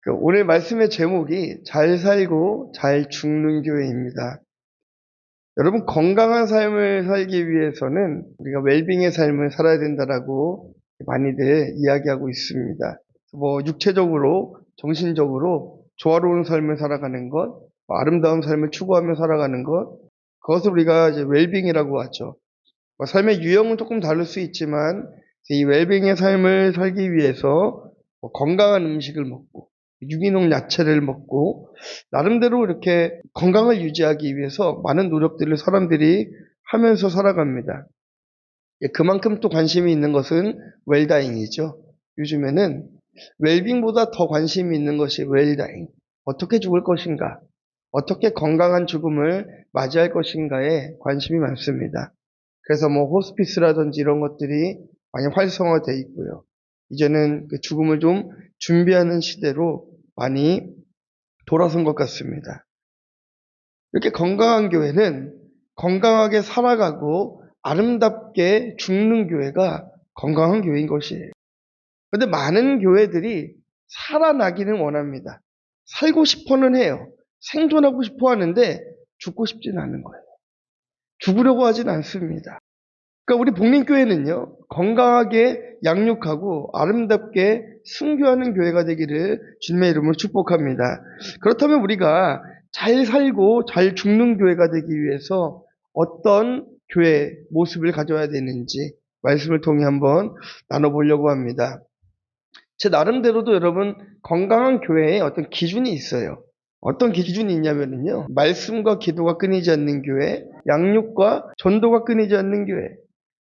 오늘 말씀의 제목이 잘 살고 잘 죽는 교회입니다. 여러분, 건강한 삶을 살기 위해서는 우리가 웰빙의 삶을 살아야 된다라고 많이들 이야기하고 있습니다. 육체적으로, 정신적으로 조화로운 삶을 살아가는 것, 아름다운 삶을 추구하며 살아가는 것, 그것을 우리가 이제 웰빙이라고 하죠. 삶의 유형은 조금 다를 수 있지만 이 웰빙의 삶을 살기 위해서 건강한 음식을 먹고 유기농 야채를 먹고 나름대로 이렇게 건강을 유지하기 위해서 많은 노력들을 사람들이 하면서 살아갑니다. 그만큼 또 관심이 있는 것은 웰다잉이죠. 요즘에는 웰빙보다 더 관심이 있는 것이 웰다잉. 어떻게 죽을 것인가? 어떻게 건강한 죽음을 맞이할 것인가에 관심이 많습니다. 그래서 호스피스라든지 이런 것들이 많이 활성화되어 있고요. 이제는 그 죽음을 좀 준비하는 시대로 많이 돌아선 것 같습니다. 이렇게 건강한 교회는 건강하게 살아가고 아름답게 죽는 교회가 건강한 교회인 것이에요. 그런데 많은 교회들이 살아나기는 원합니다. 살고 싶어는 해요. 생존하고 싶어 하는데 죽고 싶지는 않은 거예요. 죽으려고 하진 않습니다. 그러니까 우리 복림교회는요, 건강하게 양육하고 아름답게 순교하는 교회가 되기를 주님의 이름으로 축복합니다. 그렇다면 우리가 잘 살고 잘 죽는 교회가 되기 위해서 어떤 교회 모습을 가져야 되는지 말씀을 통해 한번 나눠보려고 합니다. 제 나름대로도 여러분, 건강한 교회에 어떤 기준이 있어요. 어떤 기준이 있냐면요, 말씀과 기도가 끊이지 않는 교회, 양육과 전도가 끊이지 않는 교회,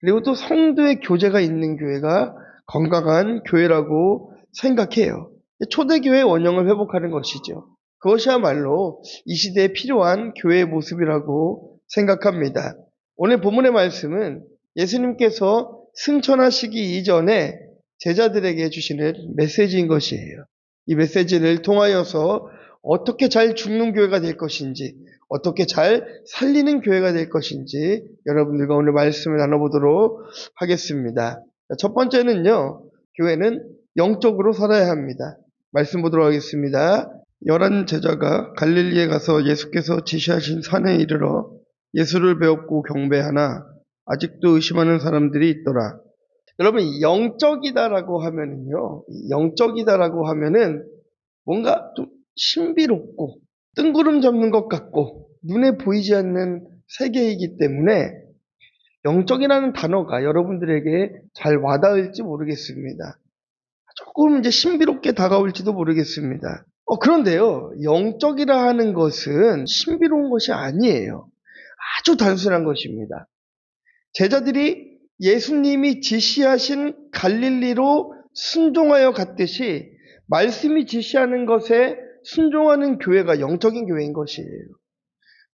그리고 또 성도의 교제가 있는 교회가 건강한 교회라고 생각해요. 초대교회의 원형을 회복하는 것이죠. 그것이야말로 이 시대에 필요한 교회의 모습이라고 생각합니다. 오늘 본문의 말씀은 예수님께서 승천하시기 이전에 제자들에게 주시는 메시지인 것이에요. 이 메시지를 통하여서 어떻게 잘 죽는 교회가 될 것인지, 어떻게 잘 살리는 교회가 될 것인지 여러분들과 오늘 말씀을 나눠보도록 하겠습니다. 첫 번째는요, 교회는 영적으로 살아야 합니다. 말씀 보도록 하겠습니다. 11 제자가 갈릴리에 가서 예수께서 지시하신 산에 이르러 예수를 배웠고 경배하나 아직도 의심하는 사람들이 있더라. 여러분, 영적이다라고 하면은요, 영적이다라고 하면은 뭔가 좀 신비롭고 뜬구름 잡는 것 같고 눈에 보이지 않는 세계이기 때문에 영적이라는 단어가 여러분들에게 잘 와닿을지 모르겠습니다. 조금 이제 신비롭게 다가올지도 모르겠습니다. 그런데요, 영적이라 하는 것은 신비로운 것이 아니에요. 아주 단순한 것입니다. 제자들이 예수님이 지시하신 갈릴리로 순종하여 갔듯이 말씀이 지시하는 것에 순종하는 교회가 영적인 교회인 것이에요.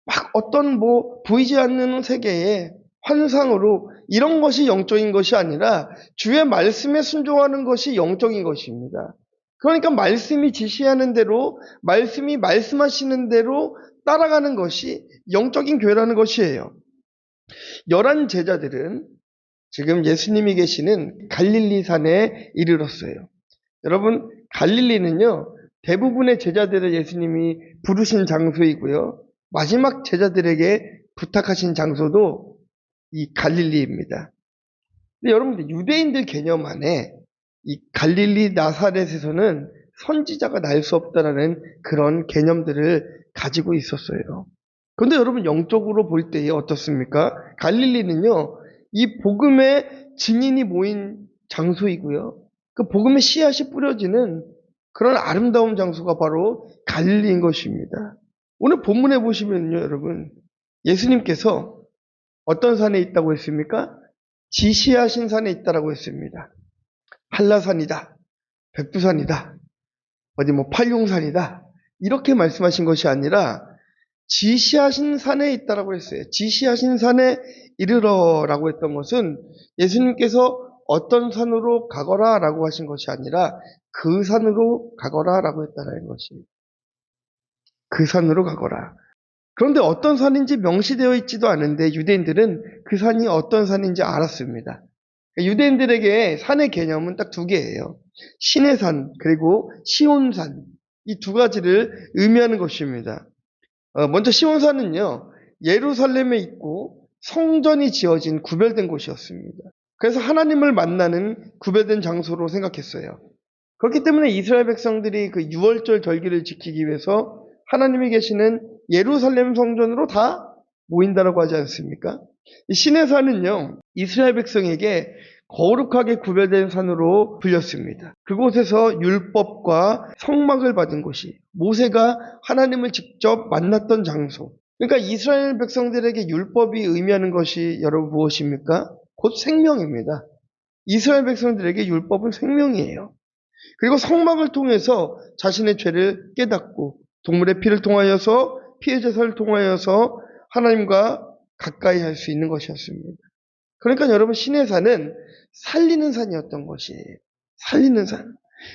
막 어떤 보이지 않는 세계의 환상으로 이런 것이 영적인 것이 아니라 주의 말씀에 순종하는 것이 영적인 것입니다. 그러니까 말씀이 지시하는 대로, 말씀이 말씀하시는 대로 따라가는 것이 영적인 교회라는 것이에요. 11 제자들은 지금 예수님이 계시는 갈릴리 산에 이르렀어요. 여러분, 갈릴리는요, 대부분의 제자들을 예수님이 부르신 장소이고요. 마지막 제자들에게 부탁하신 장소도 이 갈릴리입니다. 근데 여러분들, 유대인들 개념 안에 이 갈릴리 나사렛에서는 선지자가 날 수 없다라는 그런 개념들을 가지고 있었어요. 그런데 여러분, 영적으로 볼 때에 어떻습니까? 갈릴리는요, 이 복음의 증인이 모인 장소이고요. 그 복음의 씨앗이 뿌려지는 그런 아름다운 장소가 바로 갈릴리인 것입니다. 오늘 본문에 보시면요, 여러분, 예수님께서 어떤 산에 있다고 했습니까? 지시하신 산에 있다라고 했습니다. 한라산이다, 백두산이다, 팔룡산이다, 이렇게 말씀하신 것이 아니라 지시하신 산에 있다라고 했어요. 지시하신 산에 이르러라고 했던 것은 예수님께서 어떤 산으로 가거라 라고 하신 것이 아니라 그 산으로 가거라 라고 했다는 것이에요. 그 산으로 가거라. 그런데 어떤 산인지 명시되어 있지도 않은데 유대인들은 그 산이 어떤 산인지 알았습니다. 유대인들에게 산의 개념은 딱 두 개예요. 신의 산 그리고 시온산. 이 두 가지를 의미하는 것입니다. 먼저 시온산은요, 예루살렘에 있고 성전이 지어진 구별된 곳이었습니다. 그래서 하나님을 만나는 구별된 장소로 생각했어요. 그렇기 때문에 이스라엘 백성들이 그 유월절 절기를 지키기 위해서 하나님이 계시는 예루살렘 성전으로 다 모인다라고 하지 않습니까? 이 시내산은요, 이스라엘 백성에게 거룩하게 구별된 산으로 불렸습니다. 그곳에서 율법과 성막을 받은 곳이, 모세가 하나님을 직접 만났던 장소. 그러니까 이스라엘 백성들에게 율법이 의미하는 것이 여러분 무엇입니까? 곧 생명입니다. 이스라엘 백성들에게 율법은 생명이에요. 그리고 성막을 통해서 자신의 죄를 깨닫고 동물의 피를 통하여서 피해 제사를 통하여서 하나님과 가까이 할 수 있는 것이었습니다. 그러니까 여러분 시내산은 살리는 산이었던 것이에요. 살리는 산.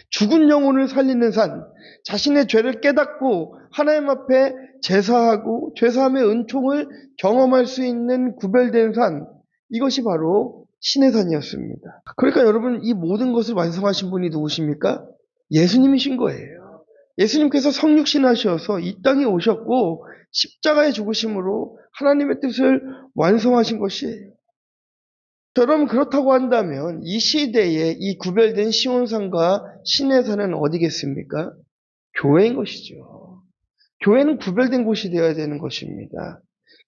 죽은 영혼을 살리는 산. 자신의 죄를 깨닫고 하나님 앞에 제사하고 죄사함의 은총을 경험할 수 있는 구별된 산. 이것이 바로 시내산이었습니다. 그러니까 여러분 이 모든 것을 완성하신 분이 누구십니까? 예수님이신 거예요. 예수님께서 성육신하셔서 이 땅에 오셨고 십자가의 죽으심으로 하나님의 뜻을 완성하신 것이에요. 여러분 그렇다고 한다면 이 시대에 이 구별된 시온산과 시내산은 어디겠습니까? 교회인 것이죠. 교회는 구별된 곳이 되어야 되는 것입니다.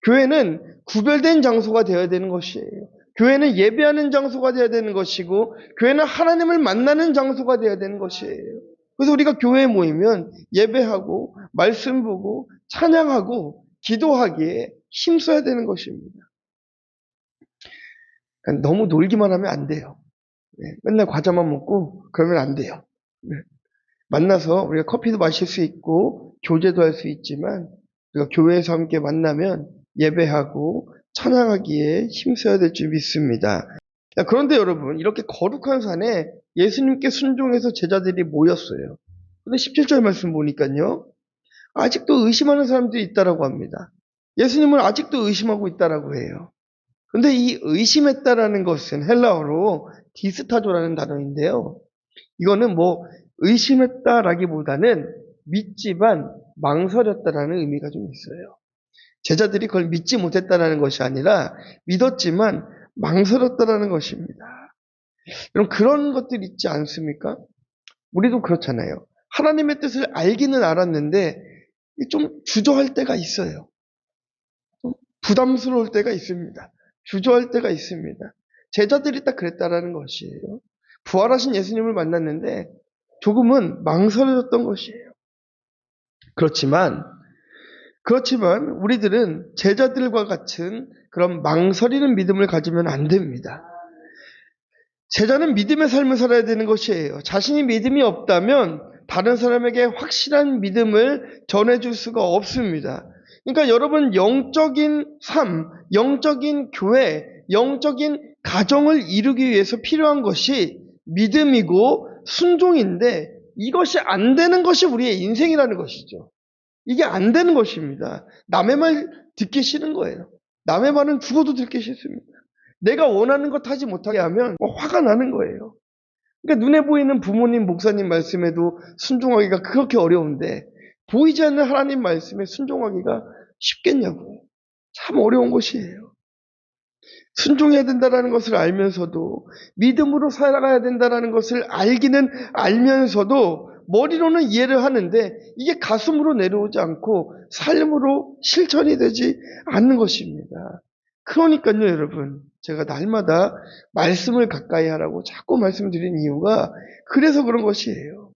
교회는 구별된 장소가 되어야 되는 것이에요. 교회는 예배하는 장소가 되어야 되는 것이고 교회는 하나님을 만나는 장소가 되어야 되는 것이에요. 그래서 우리가 교회에 모이면 예배하고 말씀 보고 찬양하고 기도하기에 힘써야 되는 것입니다. 너무 놀기만 하면 안 돼요. 맨날 과자만 먹고 그러면 안 돼요. 만나서 우리가 커피도 마실 수 있고 교제도 할 수 있지만 우리가 교회에서 함께 만나면 예배하고 찬양하기에 힘써야 될 줄 믿습니다. 그런데 여러분 이렇게 거룩한 산에 예수님께 순종해서 제자들이 모였어요. 근데 17절 말씀 보니까요. 아직도 의심하는 사람들이 있다라고 합니다. 예수님을 아직도 의심하고 있다라고 해요. 근데 이 의심했다라는 것은 헬라어로 디스타조라는 단어인데요. 이거는 뭐 의심했다라기보다는 믿지만 망설였다라는 의미가 좀 있어요. 제자들이 그걸 믿지 못했다라는 것이 아니라 믿었지만 망설였다라는 것입니다. 여러분 그런 것들 있지 않습니까? 우리도 그렇잖아요. 하나님의 뜻을 알기는 알았는데 좀 주저할 때가 있어요. 좀 부담스러울 때가 있습니다. 주저할 때가 있습니다. 제자들이 딱 그랬다라는 것이에요. 부활하신 예수님을 만났는데 조금은 망설여졌던 것이에요. 그렇지만 우리들은 제자들과 같은 그런 망설이는 믿음을 가지면 안 됩니다. 제자는 믿음의 삶을 살아야 되는 것이에요. 자신이 믿음이 없다면 다른 사람에게 확실한 믿음을 전해줄 수가 없습니다. 그러니까 여러분 영적인 삶, 영적인 교회, 영적인 가정을 이루기 위해서 필요한 것이 믿음이고 순종인데 이것이 안 되는 것이 우리의 인생이라는 것이죠. 이게 안 되는 것입니다. 남의 말 듣기 싫은 거예요. 남의 말은 죽어도 듣기 싫습니다. 내가 원하는 것 하지 못하게 하면 화가 나는 거예요. 그러니까 눈에 보이는 부모님, 목사님 말씀에도 순종하기가 그렇게 어려운데 보이지 않는 하나님 말씀에 순종하기가 쉽겠냐고요. 참 어려운 것이에요. 순종해야 된다는 것을 알면서도 믿음으로 살아가야 된다는 것을 알기는 알면서도 머리로는 이해를 하는데 이게 가슴으로 내려오지 않고 삶으로 실천이 되지 않는 것입니다. 그러니까요 여러분 제가 날마다 말씀을 가까이 하라고 자꾸 말씀드리는 이유가 그래서 그런 것이에요.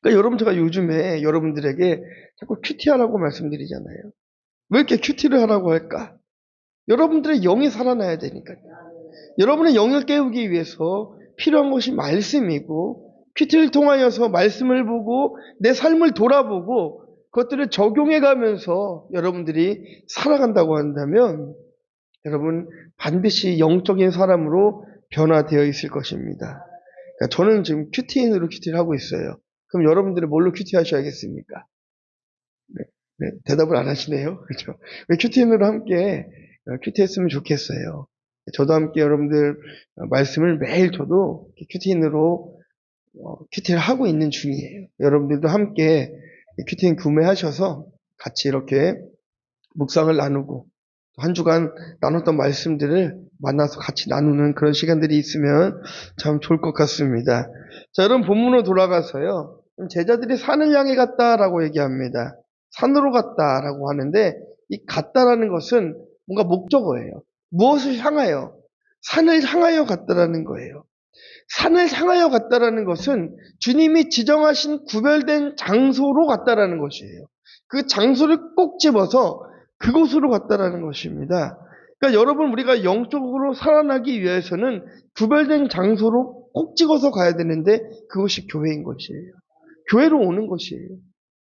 그러니까 여러분 제가 요즘에 여러분들에게 자꾸 큐티하라고 말씀드리잖아요. 왜 이렇게 큐티를 하라고 할까? 여러분들의 영이 살아나야 되니까요. 여러분의 영을 깨우기 위해서 필요한 것이 말씀이고 큐티를 통하여서 말씀을 보고 내 삶을 돌아보고 그것들을 적용해 가면서 여러분들이 살아간다고 한다면 여러분 반드시 영적인 사람으로 변화되어 있을 것입니다. 그러니까 저는 지금 큐티인으로 큐티를 하고 있어요. 그럼 여러분들은 뭘로 큐티 하셔야겠습니까? 네, 대답을 안 하시네요. 그렇죠? 왜 큐티인으로 함께 큐티했으면 좋겠어요. 저도 함께 여러분들 말씀을 매일 저도 큐티인으로 큐티를 하고 있는 중이에요. 여러분들도 함께 큐티 구매하셔서 같이 이렇게 묵상을 나누고 한 주간 나눴던 말씀들을 만나서 같이 나누는 그런 시간들이 있으면 참 좋을 것 같습니다. 자, 여러분 본문으로 돌아가서요. 제자들이 산을 향해 갔다라고 얘기합니다. 산으로 갔다라고 하는데 이 갔다라는 것은 뭔가 목적어예요. 무엇을 향하여? 산을 향하여 갔다라는 거예요. 산을 향하여 갔다라는 것은 주님이 지정하신 구별된 장소로 갔다라는 것이에요. 그 장소를 꼭 집어서 그곳으로 갔다라는 것입니다. 그러니까 여러분 우리가 영적으로 살아나기 위해서는 구별된 장소로 꼭 찍어서 가야 되는데 그것이 교회인 것이에요. 교회로 오는 것이에요.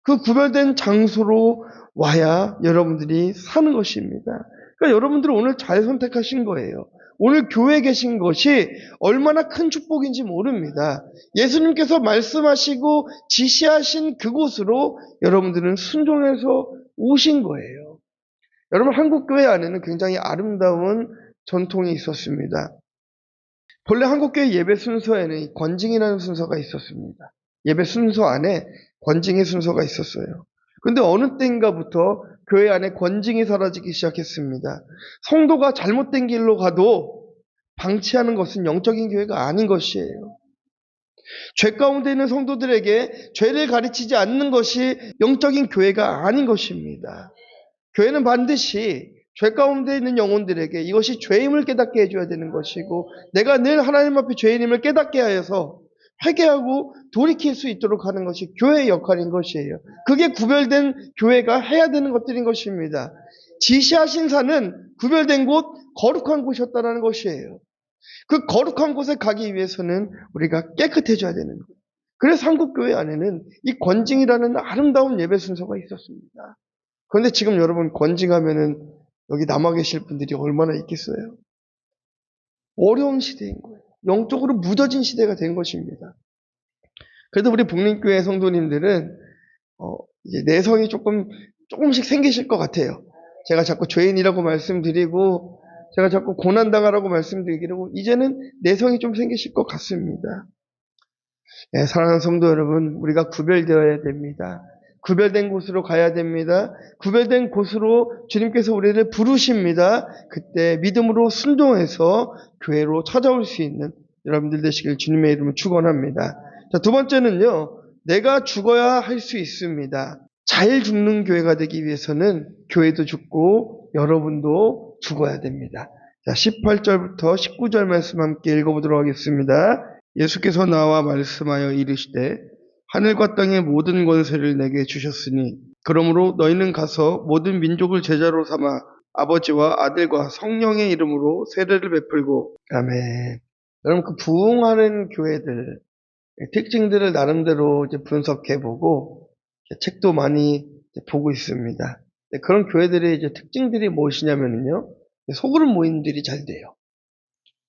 그 구별된 장소로 와야 여러분들이 사는 것입니다. 그러니까 여러분들은 오늘 잘 선택하신 거예요. 오늘 교회에 계신 것이 얼마나 큰 축복인지 모릅니다. 예수님께서 말씀하시고 지시하신 그곳으로 여러분들은 순종해서 오신 거예요. 여러분 한국 교회 안에는 굉장히 아름다운 전통이 있었습니다. 본래 한국교회 예배 순서에는 권징이라는 순서가 있었습니다. 예배 순서 안에 권징의 순서가 있었어요. 근데 어느 때인가부터 교회 안에 권징이 사라지기 시작했습니다. 성도가 잘못된 길로 가도 방치하는 것은 영적인 교회가 아닌 것이에요. 죄 가운데 있는 성도들에게 죄를 가르치지 않는 것이 영적인 교회가 아닌 것입니다. 교회는 반드시 죄 가운데 있는 영혼들에게 이것이 죄임을 깨닫게 해줘야 되는 것이고 내가 늘 하나님 앞에 죄인임을 깨닫게 하여서 회개하고 돌이킬 수 있도록 하는 것이 교회의 역할인 것이에요. 그게 구별된 교회가 해야 되는 것들인 것입니다. 지시하신 산은 구별된 곳, 거룩한 곳이었다는 것이에요. 그 거룩한 곳에 가기 위해서는 우리가 깨끗해져야 되는 거예요. 그래서 한국교회 안에는 이 권징이라는 아름다운 예배 순서가 있었습니다. 그런데 지금 여러분 권징하면은 여기 남아 계실 분들이 얼마나 있겠어요? 어려운 시대인 거예요. 영적으로 무뎌진 시대가 된 것입니다. 그래도 우리 북림교회 성도님들은 이제 내성이 조금씩 생기실 것 같아요. 제가 자꾸 죄인이라고 말씀드리고 제가 자꾸 고난당하라고 말씀드리고 이제는 내성이 좀 생기실 것 같습니다. 네, 사랑하는 성도 여러분, 우리가 구별되어야 됩니다. 구별된 곳으로 가야 됩니다. 구별된 곳으로 주님께서 우리를 부르십니다. 그때 믿음으로 순종해서 교회로 찾아올 수 있는 여러분들 되시길 주님의 이름으로 축원합니다. 자, 두 번째는요. 내가 죽어야 할 수 있습니다. 잘 죽는 교회가 되기 위해서는 교회도 죽고 여러분도 죽어야 됩니다. 자, 18절부터 19절 말씀 함께 읽어보도록 하겠습니다. 예수께서 나와 말씀하여 이르시되 하늘과 땅의 모든 권세를 내게 주셨으니 그러므로 너희는 가서 모든 민족을 제자로 삼아 아버지와 아들과 성령의 이름으로 세례를 베풀고 아멘. 여러분 그 부흥하는 교회들 특징들을 나름대로 이제 분석해보고 책도 많이 보고 있습니다. 그런 교회들의 이제 특징들이 무엇이냐면요, 소그룹 모임들이 잘 돼요.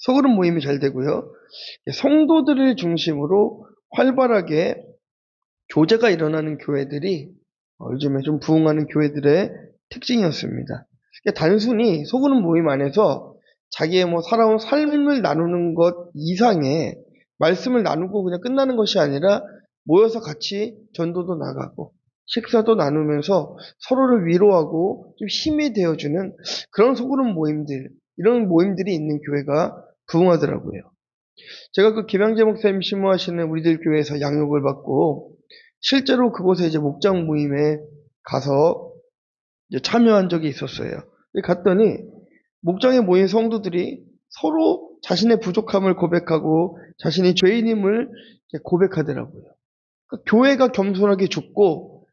소그룹 모임이 잘 되고요, 성도들을 중심으로 활발하게 교제가 일어나는 교회들이 요즘에 좀 부흥하는 교회들의 특징이었습니다. 단순히 소그룹 모임 안에서 자기의 살아온 삶을 나누는 것 이상의 말씀을 나누고 그냥 끝나는 것이 아니라 모여서 같이 전도도 나가고 식사도 나누면서 서로를 위로하고 좀 힘이 되어주는 그런 소그룹 모임들, 이런 모임들이 있는 교회가 부흥하더라고요. 제가 그 김양재 목사님 심무하시는 우리들 교회에서 양육을 받고 실제로 그곳에 이제 목장 모임에 가서 이제 참여한 적이 있었어요. 갔더니 목장에 모인 성도들이 서로 자신의 부족함을 고백하고 자신이 죄인임을 고백하더라고요. 그러니까 교회가 겸손하게 죽고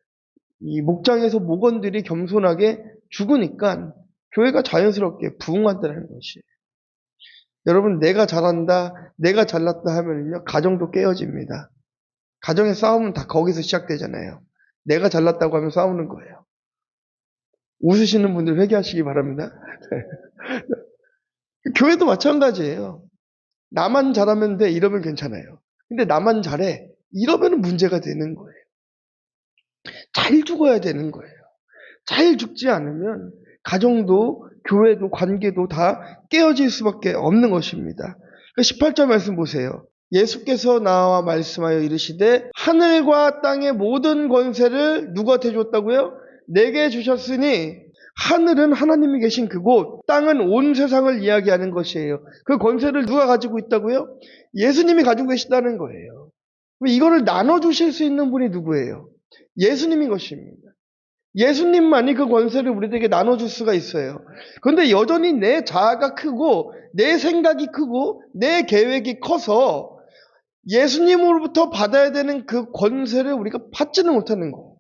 이 목장에서 목원들이 겸손하게 죽으니까 교회가 자연스럽게 부흥한다는 것이에요. 여러분 내가 잘한다, 내가 잘났다 하면요 가정도 깨어집니다. 가정의 싸움은 다 거기서 시작되잖아요. 내가 잘났다고 하면 싸우는 거예요. 웃으시는 분들 회개하시기 바랍니다. 교회도 마찬가지예요. 나만 잘하면 돼 이러면 괜찮아요. 근데 나만 잘해 이러면 문제가 되는 거예요. 잘 죽어야 되는 거예요. 잘 죽지 않으면 가정도 교회도 관계도 다 깨어질 수밖에 없는 것입니다. 18절 말씀 보세요. 예수께서 나와 말씀하여 이르시되 하늘과 땅의 모든 권세를 누구한테 줬다고요? 내게 주셨으니 하늘은 하나님이 계신 그곳, 땅은 온 세상을 이야기하는 것이에요. 그 권세를 누가 가지고 있다고요? 예수님이 가지고 계시다는 거예요. 이거를 나눠주실 수 있는 분이 누구예요? 예수님인 것입니다. 예수님만이 그 권세를 우리들에게 나눠줄 수가 있어요. 그런데 여전히 내 자아가 크고 내 생각이 크고 내 계획이 커서 예수님으로부터 받아야 되는 그 권세를 우리가 받지는 못하는 거예요.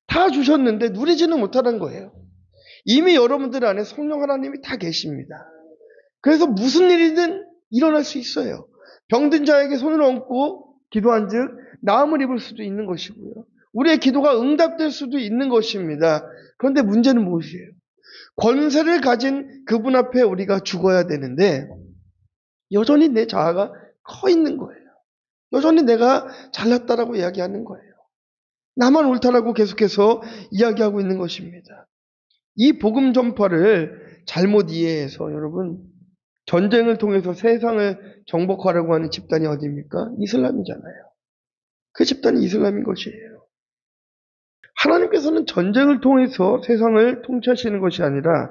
다 주셨는데 누리지는 못하는 거예요. 이미 여러분들 안에 성령 하나님이 다 계십니다. 그래서 무슨 일이든 일어날 수 있어요. 병든 자에게 손을 얹고 기도한 즉 나음을 입을 수도 있는 것이고요. 우리의 기도가 응답될 수도 있는 것입니다. 그런데 문제는 무엇이에요? 권세를 가진 그분 앞에 우리가 죽어야 되는데 여전히 내 자아가 커 있는 거예요. 여전히 내가 잘났다라고 이야기하는 거예요. 나만 옳다라고 계속해서 이야기하고 있는 것입니다. 이 복음 전파를 잘못 이해해서 여러분 전쟁을 통해서 세상을 정복하려고 하는 집단이 어디입니까? 이슬람이잖아요. 그 집단이 이슬람인 것이에요. 하나님께서는 전쟁을 통해서 세상을 통치하시는 것이 아니라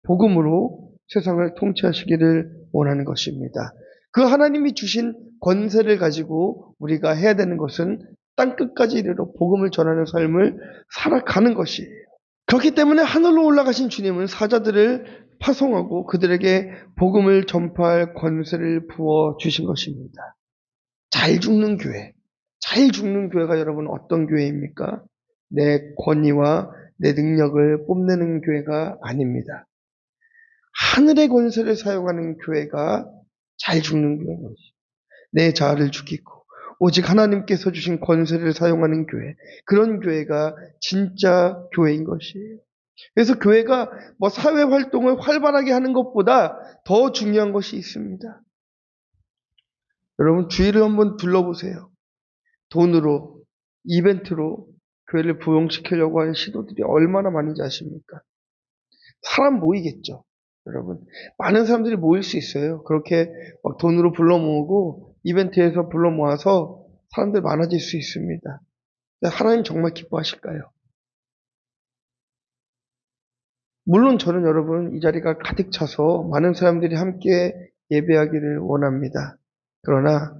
복음으로 세상을 통치하시기를 원하는 것입니다. 그 하나님이 주신 권세를 가지고 우리가 해야 되는 것은 땅끝까지 이르러 복음을 전하는 삶을 살아가는 것이에요. 그렇기 때문에 하늘로 올라가신 주님은 사자들을 파송하고 그들에게 복음을 전파할 권세를 부어 주신 것입니다. 잘 죽는 교회. 잘 죽는 교회가 여러분 어떤 교회입니까? 내 권위와 내 능력을 뽐내는 교회가 아닙니다. 하늘의 권세를 사용하는 교회가 잘 죽는 교회인 것이죠. 내 자아를 죽이고 오직 하나님께서 주신 권세를 사용하는 교회, 그런 교회가 진짜 교회인 것이에요. 그래서 교회가 뭐 사회 활동을 활발하게 하는 것보다 더 중요한 것이 있습니다. 여러분 주위를 한번 둘러보세요. 돈으로, 이벤트로 교회를 부흥시키려고 하는 시도들이 얼마나 많은지 아십니까? 사람 모이겠죠. 여러분 많은 사람들이 모일 수 있어요. 그렇게 막 돈으로 불러 모으고 이벤트에서 불러 모아서 사람들 많아질 수 있습니다. 하나님 정말 기뻐하실까요? 물론 저는 여러분 이 자리가 가득 차서 많은 사람들이 함께 예배하기를 원합니다. 그러나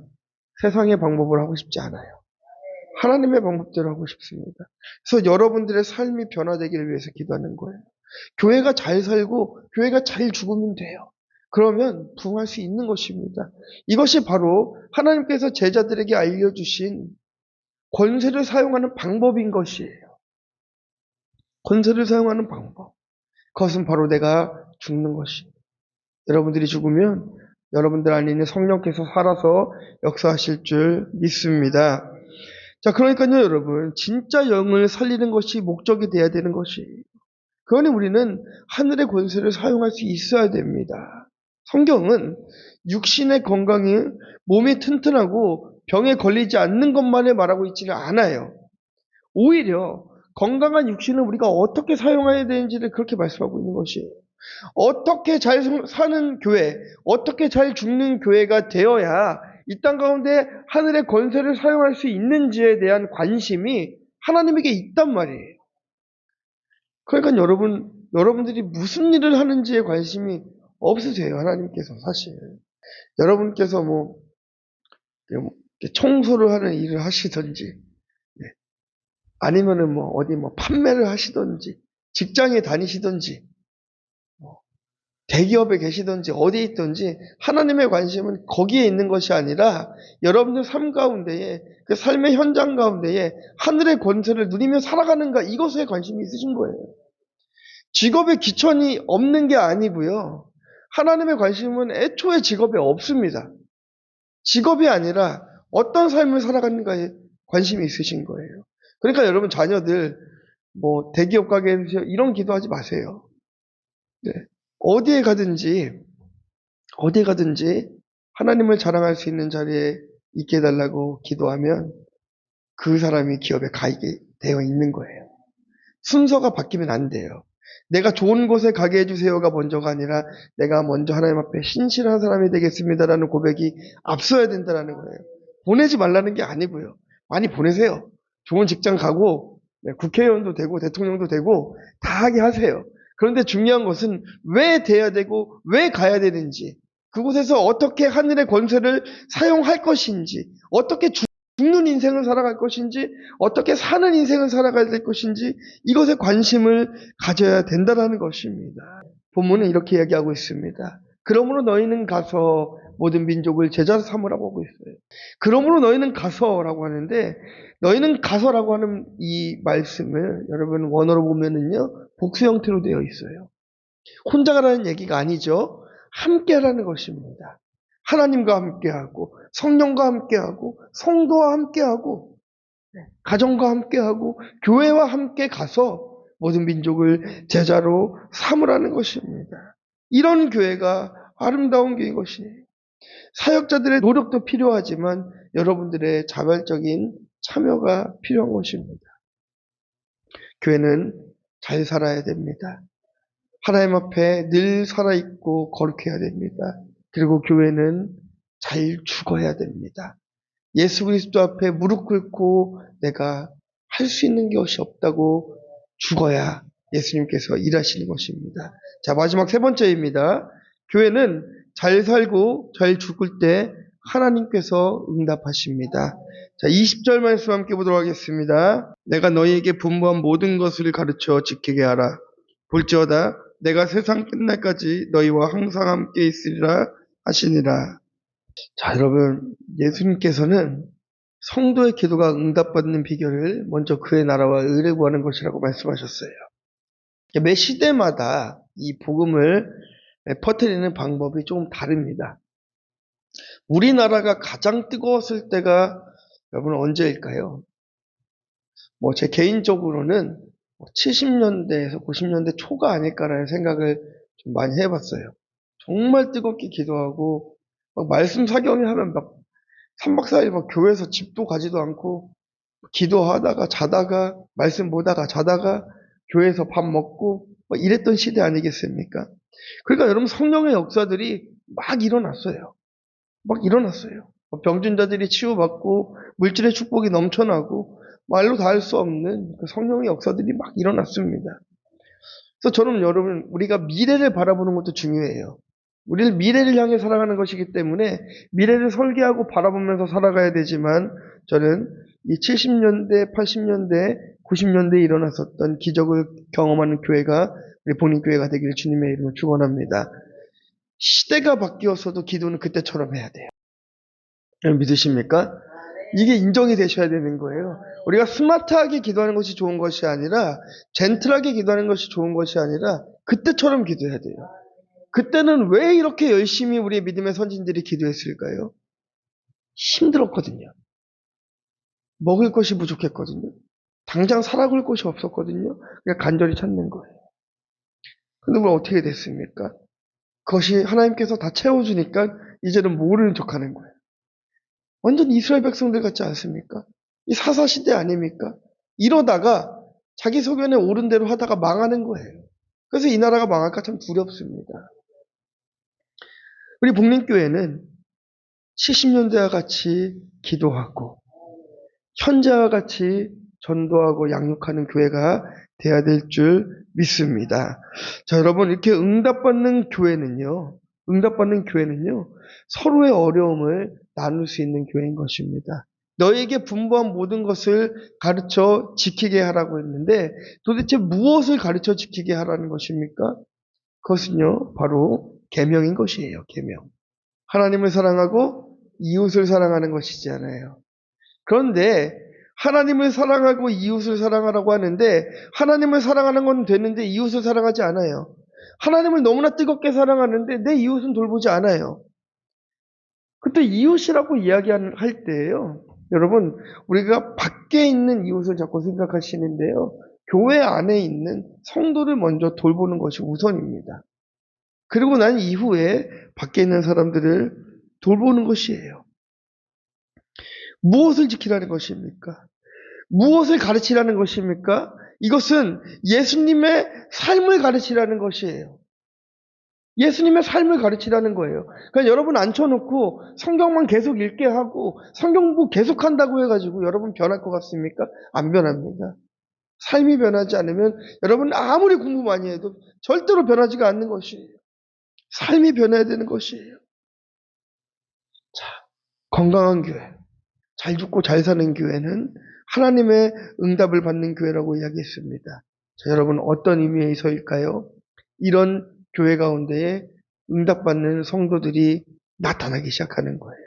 세상의 방법을 하고 싶지 않아요. 하나님의 방법대로 하고 싶습니다. 그래서 여러분들의 삶이 변화되기를 위해서 기도하는 거예요. 교회가 잘 살고 교회가 잘 죽으면 돼요. 그러면 부흥할 수 있는 것입니다. 이것이 바로 하나님께서 제자들에게 알려주신 권세를 사용하는 방법인 것이에요. 권세를 사용하는 방법. 그것은 바로 내가 죽는 것입니다. 여러분들이 죽으면 여러분들 안에 있는 성령께서 살아서 역사하실 줄 믿습니다. 자, 그러니까요, 여러분, 진짜 영을 살리는 것이 목적이 돼야 되는 것이에요. 그러니 우리는 하늘의 권세를 사용할 수 있어야 됩니다. 성경은 육신의 건강이 몸이 튼튼하고 병에 걸리지 않는 것만을 말하고 있지는 않아요. 오히려 건강한 육신을 우리가 어떻게 사용해야 되는지를 그렇게 말씀하고 있는 것이에요. 어떻게 잘 사는 교회, 어떻게 잘 죽는 교회가 되어야 이 땅 가운데 하늘의 권세를 사용할 수 있는지에 대한 관심이 하나님에게 있단 말이에요. 그러니까 여러분들이 무슨 일을 하는지에 관심이 없으세요, 하나님께서 사실. 여러분께서 뭐, 청소를 하는 일을 하시든지, 아니면은 뭐, 어디 뭐, 판매를 하시든지, 직장에 다니시든지, 대기업에 계시든지, 어디에 있든지, 하나님의 관심은 거기에 있는 것이 아니라, 여러분들 삶 가운데에, 그 삶의 현장 가운데에, 하늘의 권세를 누리며 살아가는가, 이것에 관심이 있으신 거예요. 직업에 기천이 없는 게 아니고요. 하나님의 관심은 애초에 직업에 없습니다. 직업이 아니라 어떤 삶을 살아가는가에 관심이 있으신 거예요. 그러니까 여러분 자녀들 뭐 대기업 가게에서 이런 기도하지 마세요. 네. 어디에 가든지 하나님을 자랑할 수 있는 자리에 있게 해달라고 기도하면 그 사람이 기업에 가게 되어 있는 거예요. 순서가 바뀌면 안 돼요. 내가 좋은 곳에 가게 해주세요가 먼저가 아니라 내가 먼저 하나님 앞에 신실한 사람이 되겠습니다라는 고백이 앞서야 된다는 거예요. 보내지 말라는 게 아니고요. 많이 보내세요. 좋은 직장 가고 국회의원도 되고 대통령도 되고 다 하게 하세요. 그런데 중요한 것은 왜 돼야 되고 왜 가야 되는지, 그곳에서 어떻게 하늘의 권세를 사용할 것인지, 어떻게 죽는 인생을 살아갈 것인지, 어떻게 사는 인생을 살아가야 될 것인지, 이것에 관심을 가져야 된다는 것입니다. 본문은 이렇게 이야기하고 있습니다. 그러므로 너희는 가서 모든 민족을 제자로 삼으라고 하고 있어요. 그러므로 너희는 가서라고 하는데, 너희는 가서라고 하는 이 말씀을 여러분 원어로 보면은요, 복수 형태로 되어 있어요. 혼자 가라는 얘기가 아니죠. 함께 하라는 것입니다. 하나님과 함께하고 성령과 함께하고 성도와 함께하고 가정과 함께하고 교회와 함께 가서 모든 민족을 제자로 삼으라는 것입니다. 이런 교회가 아름다운 교회인 것이에요. 사역자들의 노력도 필요하지만 여러분들의 자발적인 참여가 필요한 것입니다. 교회는 잘 살아야 됩니다. 하나님 앞에 늘 살아있고 거룩해야 됩니다. 그리고 교회는 잘 죽어야 됩니다. 예수 그리스도 앞에 무릎 꿇고 내가 할 수 있는 것이 없다고 죽어야 예수님께서 일하시는 것입니다. 자, 마지막 세 번째입니다. 교회는 잘 살고 잘 죽을 때 하나님께서 응답하십니다. 자, 20절 말씀 함께 보도록 하겠습니다. 내가 너희에게 분부한 모든 것을 가르쳐 지키게 하라. 볼지어다 내가 세상 끝날까지 너희와 항상 함께 있으리라 하시니라. 자, 여러분, 예수님께서는 성도의 기도가 응답받는 비결을 먼저 그의 나라와 의를 구하는 것이라고 말씀하셨어요. 매 시대마다 이 복음을 퍼뜨리는 방법이 조금 다릅니다. 우리나라가 가장 뜨거웠을 때가 여러분 언제일까요? 제 개인적으로는 70년대에서 90년대 초가 아닐까라는 생각을 좀 많이 해봤어요. 정말 뜨겁게 기도하고 막 말씀 사경이 하면 막 3박 4일 막 교회에서 집도 가지도 않고 기도하다가 자다가 말씀 보다가 자다가 교회에서 밥 먹고 막 이랬던 시대 아니겠습니까? 그러니까 여러분 성령의 역사들이 막 일어났어요. 막 일어났어요. 병든 자들이 치유받고 물질의 축복이 넘쳐나고 말로 다 할 수 없는 그 성령의 역사들이 막 일어났습니다. 그래서 저는 여러분 우리가 미래를 바라보는 것도 중요해요. 우리는 미래를 향해 살아가는 것이기 때문에 미래를 설계하고 바라보면서 살아가야 되지만 저는 이 70년대, 80년대, 90년대에 일어났었던 기적을 경험하는 교회가 우리 복림교회가 되기를 주님의 이름으로 축원합니다. 시대가 바뀌었어도 기도는 그때처럼 해야 돼요. 여러분 믿으십니까? 이게 인정이 되셔야 되는 거예요. 우리가 스마트하게 기도하는 것이 좋은 것이 아니라 젠틀하게 기도하는 것이 좋은 것이 아니라 그때처럼 기도해야 돼요. 그때는 왜 이렇게 열심히 우리의 믿음의 선진들이 기도했을까요? 힘들었거든요. 먹을 것이 부족했거든요. 당장 살아갈 곳이 없었거든요. 그냥 간절히 찾는 거예요. 근데 뭐 어떻게 됐습니까? 그것이 하나님께서 다 채워주니까 이제는 모르는 척하는 거예요. 완전 이스라엘 백성들 같지 않습니까? 이 사사시대 아닙니까? 이러다가 자기 소견에 옳은 대로 하다가 망하는 거예요. 그래서 이 나라가 망할까 참 두렵습니다. 우리 복림교회는 70년대와 같이 기도하고 현재와 같이 전도하고 양육하는 교회가 돼야 될 줄 믿습니다. 자, 여러분 이렇게 응답받는 교회는요. 서로의 어려움을 나눌 수 있는 교회인 것입니다. 너에게 분부한 모든 것을 가르쳐 지키게 하라고 했는데 도대체 무엇을 가르쳐 지키게 하라는 것입니까? 그것은요. 바로 계명인 것이에요. 계명. 하나님을 사랑하고 이웃을 사랑하는 것이잖아요. 그런데 하나님을 사랑하고 이웃을 사랑하라고 하는데 하나님을 사랑하는 건 되는데 이웃을 사랑하지 않아요. 하나님을 너무나 뜨겁게 사랑하는데 내 이웃은 돌보지 않아요. 그때 이웃이라고 이야기할 때예요. 여러분 우리가 밖에 있는 이웃을 자꾸 생각하시는데요. 교회 안에 있는 성도를 먼저 돌보는 것이 우선입니다. 그리고 난 이후에 밖에 있는 사람들을 돌보는 것이에요. 무엇을 지키라는 것입니까? 무엇을 가르치라는 것입니까? 이것은 예수님의 삶을 가르치라는 것이에요. 예수님의 삶을 가르치라는 거예요. 그러니까 여러분 앉혀놓고 성경만 계속 읽게 하고 성경 공부 계속 한다고 해가지고 여러분 변할 것 같습니까? 안 변합니다. 삶이 변하지 않으면 여러분 아무리 공부 많이 해도 절대로 변하지가 않는 것이에요. 삶이 변해야 되는 것이에요. 자, 건강한 교회, 잘 죽고 잘 사는 교회는 하나님의 응답을 받는 교회라고 이야기했습니다. 자, 여러분 어떤 의미에서일까요? 이런 교회 가운데에 응답받는 성도들이 나타나기 시작하는 거예요.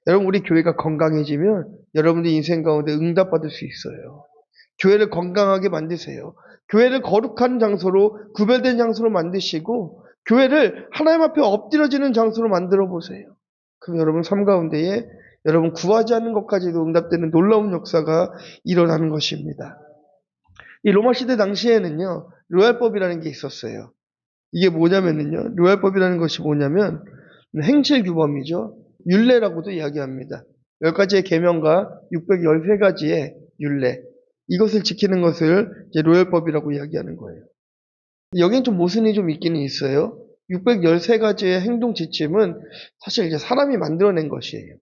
여러분 우리 교회가 건강해지면 여러분들 인생 가운데 응답받을 수 있어요. 교회를 건강하게 만드세요. 교회를 거룩한 장소로 구별된 장소로 만드시고 교회를 하나님 앞에 엎드려지는 장소로 만들어 보세요. 그럼 여러분 삶 가운데에 여러분 구하지 않는 것까지도 응답되는 놀라운 역사가 일어나는 것입니다. 이 로마 시대 당시에는요, 로얄법이라는 게 있었어요. 이게 뭐냐면요, 로얄법이라는 것이 뭐냐면 행실 규범이죠. 율례라고도 이야기합니다. 10가지의 계명과 613가지의 율례. 이것을 지키는 것을 이제 로얄법이라고 이야기하는 거예요. 여기는 좀 모순이 좀 있기는 있어요. 613가지의 행동 지침은 사실 이제 사람이 만들어낸 것이에요.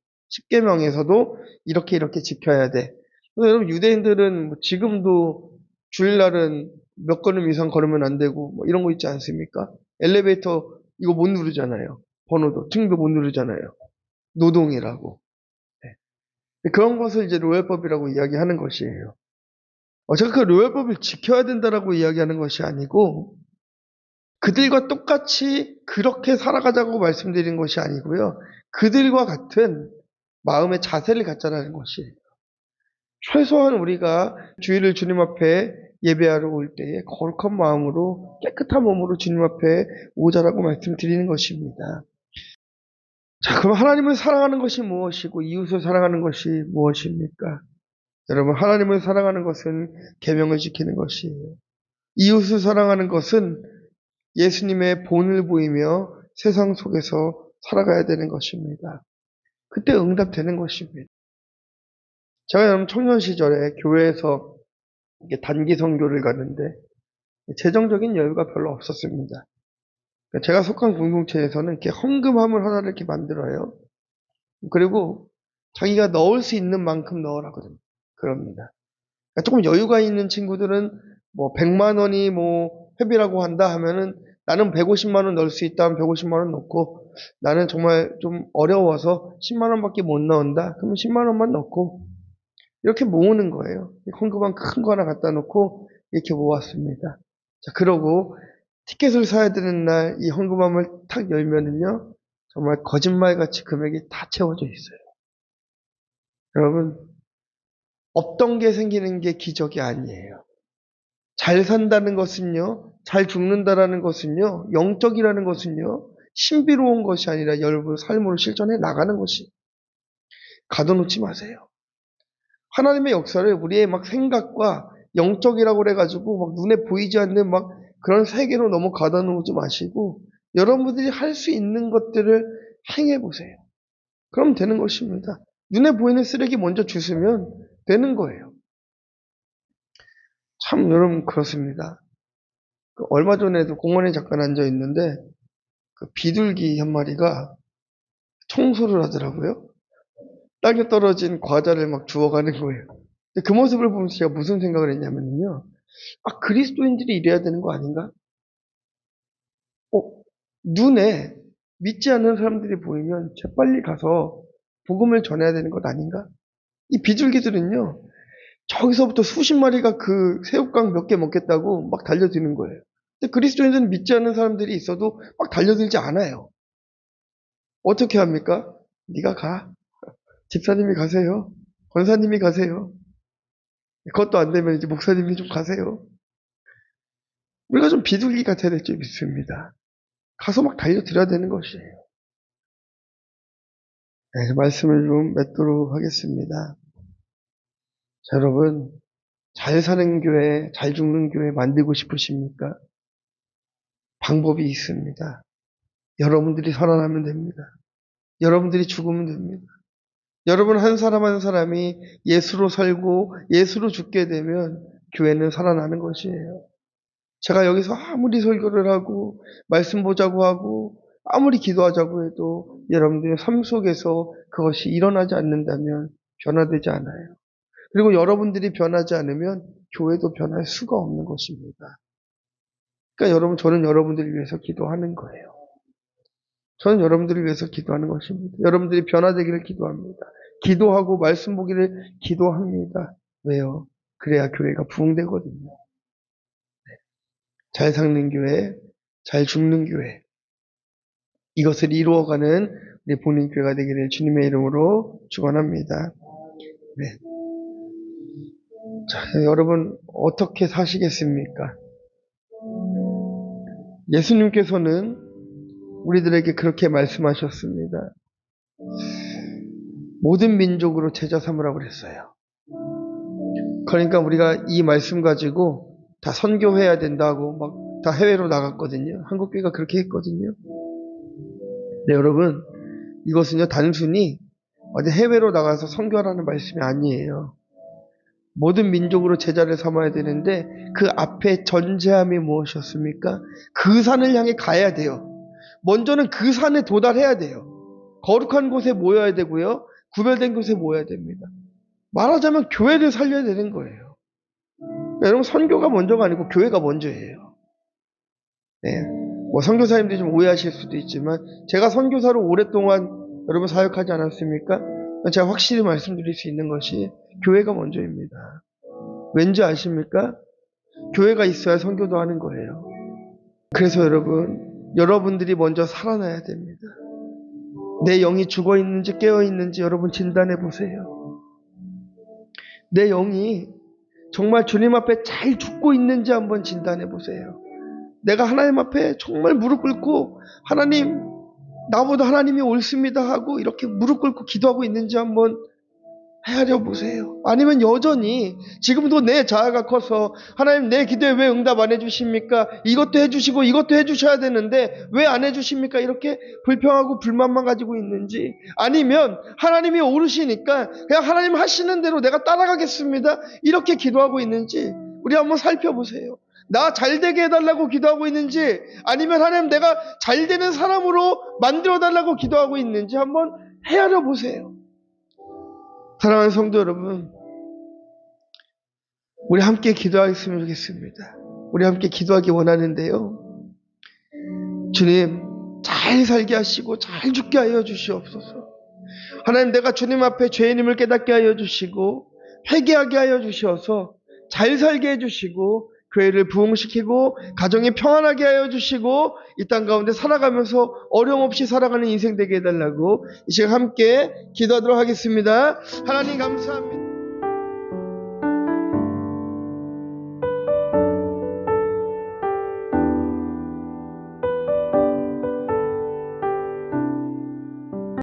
10계명에서도 이렇게 지켜야 돼. 여러분 유대인들은 지금도 주일날은 몇 걸음 이상 걸으면 안 되고 뭐 이런 거 있지 않습니까? 엘리베이터 이거 못 누르잖아요. 번호도 층도 못 누르잖아요. 노동이라고. 네. 그런 것을 이제 로얄법이라고 이야기하는 것이에요. 제가 그 로얄법을 지켜야 된다라고 이야기하는 것이 아니고 그들과 똑같이 그렇게 살아가자고 말씀드린 것이 아니고요. 그들과 같은 마음의 자세를 갖자라는 것이에요. 최소한 우리가 주일을 주님 앞에 예배하러 올 때에 거룩한 마음으로 깨끗한 몸으로 주님 앞에 오자라고 말씀드리는 것입니다. 자, 그럼 하나님을 사랑하는 것이 무엇이고 이웃을 사랑하는 것이 무엇입니까? 여러분, 하나님을 사랑하는 것은 계명을 지키는 것이에요. 이웃을 사랑하는 것은 예수님의 본을 보이며 세상 속에서 살아가야 되는 것입니다. 그때 응답되는 것입니다. 제가 여러분 청년 시절에 교회에서 단기 선교를 갔는데 재정적인 여유가 별로 없었습니다. 제가 속한 공동체에서는 이렇게 헌금함을 하나를 이렇게 만들어요. 그리고 자기가 넣을 수 있는 만큼 넣으라거든요. 그럽니다. 조금 여유가 있는 친구들은 뭐 100만 원이 뭐 회비라고 한다 하면은 나는 150만 원 넣을 수 있다 하면 150만 원 넣고 나는 정말 좀 어려워서 10만 원밖에 못 넣는다. 그러면 10만 원만 넣고 이렇게 모으는 거예요. 헌금함 큰 거 하나 갖다 놓고 이렇게 모았습니다. 자, 그러고 티켓을 사야 되는 날 이 헌금함을 탁 열면은요, 정말 거짓말같이 금액이 다 채워져 있어요. 여러분, 없던 게 생기는 게 기적이 아니에요. 잘 산다는 것은요, 잘 죽는다라는 것은요, 영적이라는 것은요, 신비로운 것이 아니라 여러분 삶으로 실천해 나가는 것이. 가둬놓지 마세요. 하나님의 역사를 우리의 막 생각과 영적이라고 그래가지고 막 눈에 보이지 않는 막 그런 세계로 너무 가둬놓지 마시고 여러분들이 할 수 있는 것들을 행해보세요. 그럼 되는 것입니다. 눈에 보이는 쓰레기 먼저 주시면 되는 거예요. 참 여러분 그렇습니다. 얼마 전에도 공원에 잠깐 앉아 있는데 그 비둘기 한 마리가 청소를 하더라고요. 땅에 떨어진 과자를 막 주워가는 거예요. 근데 그 모습을 보면서 제가 무슨 생각을 했냐면요. 아, 그리스도인들이 이래야 되는 거 아닌가? 눈에 믿지 않는 사람들이 보이면 재빨리 가서 복음을 전해야 되는 것 아닌가? 이 비둘기들은요, 저기서부터 수십 마리가 그 새우깡 몇 개 먹겠다고 막 달려드는 거예요. 근데 그리스도인들은 믿지 않는 사람들이 있어도 막 달려들지 않아요. 어떻게 합니까? 네가 가. 집사님이 가세요. 권사님이 가세요. 그것도 안 되면 이제 목사님이 좀 가세요. 우리가 좀 비둘기 같아야 될 줄 믿습니다. 가서 막 달려들어야 되는 것이에요. 네, 말씀을 좀 맺도록 하겠습니다. 자, 여러분, 잘 사는 교회, 잘 죽는 교회 만들고 싶으십니까? 방법이 있습니다. 여러분들이 살아나면 됩니다. 여러분들이 죽으면 됩니다. 여러분 한 사람 한 사람이 예수로 살고 예수로 죽게 되면 교회는 살아나는 것이에요. 제가 여기서 아무리 설교를 하고 말씀 보자고 하고 아무리 기도하자고 해도 여러분들의 삶 속에서 그것이 일어나지 않는다면 변화되지 않아요. 그리고 여러분들이 변하지 않으면 교회도 변할 수가 없는 것입니다. 그러니까 여러분, 저는 여러분들을 위해서 기도하는 거예요. 저는 여러분들을 위해서 기도하는 것입니다. 여러분들이 변화되기를 기도합니다. 기도하고 말씀 보기를 기도합니다. 왜요? 그래야 교회가 부흥되거든요. 잘 삭는 교회, 잘 죽는 교회. 이것을 이루어가는 우리 복림교회가 되기를 주님의 이름으로 축원합니다. 네. 자, 여러분 어떻게 사시겠습니까? 예수님께서는 우리들에게 그렇게 말씀하셨습니다. 모든 민족으로 제자 삼으라고 그랬어요. 그러니까 우리가 이 말씀 가지고 다 선교해야 된다고 막 다 해외로 나갔거든요. 한국교회가 그렇게 했거든요. 네, 여러분, 이것은요 단순히 어디 해외로 나가서 선교하라는 말씀이 아니에요. 모든 민족으로 제자를 삼아야 되는데 그 앞에 전제함이 무엇이었습니까? 그 산을 향해 가야 돼요. 먼저는 그 산에 도달해야 돼요. 거룩한 곳에 모여야 되고요. 구별된 곳에 모여야 됩니다. 말하자면 교회를 살려야 되는 거예요. 여러분, 선교가 먼저가 아니고 교회가 먼저예요. 네. 뭐 선교사님들이 좀 오해하실 수도 있지만 제가 선교사로 오랫동안 여러분 사역하지 않았습니까? 제가 확실히 말씀드릴 수 있는 것이 교회가 먼저입니다. 왠지 아십니까? 교회가 있어야 선교도 하는 거예요. 그래서 여러분들이 먼저 살아나야 됩니다. 내 영이 죽어 있는지 깨어 있는지 여러분 진단해 보세요. 내 영이 정말 주님 앞에 잘 죽고 있는지 한번 진단해 보세요. 내가 하나님 앞에 정말 무릎 꿇고 하나님, 나보다 하나님이 옳습니다 하고 이렇게 무릎 꿇고 기도하고 있는지 한번 헤아려 보세요. 아니면 여전히 지금도 내 자아가 커서 하나님 내 기도에 왜 응답 안 해주십니까? 이것도 해주시고 이것도 해주셔야 되는데 왜 안 해주십니까? 이렇게 불평하고 불만만 가지고 있는지, 아니면 하나님이 옳으시니까 그냥 하나님 하시는 대로 내가 따라가겠습니다 이렇게 기도하고 있는지 우리 한번 살펴보세요. 나 잘되게 해달라고 기도하고 있는지 아니면 하나님 내가 잘되는 사람으로 만들어달라고 기도하고 있는지 한번 헤아려 보세요. 사랑하는 성도 여러분, 우리 함께 기도하겠으면 좋겠습니다. 우리 함께 기도하기 원하는데요. 주님, 잘 살게 하시고 잘 죽게 하여 주시옵소서. 하나님, 내가 주님 앞에 죄인임을 깨닫게 하여 주시고 회개하게 하여 주셔서 잘 살게 해주시고 교회를 부흥시키고 가정이 평안하게 하여 주시고 이 땅 가운데 살아가면서 어려움 없이 살아가는 인생 되게 해달라고 이 시간 함께 기도하도록 하겠습니다. 하나님 감사합니다.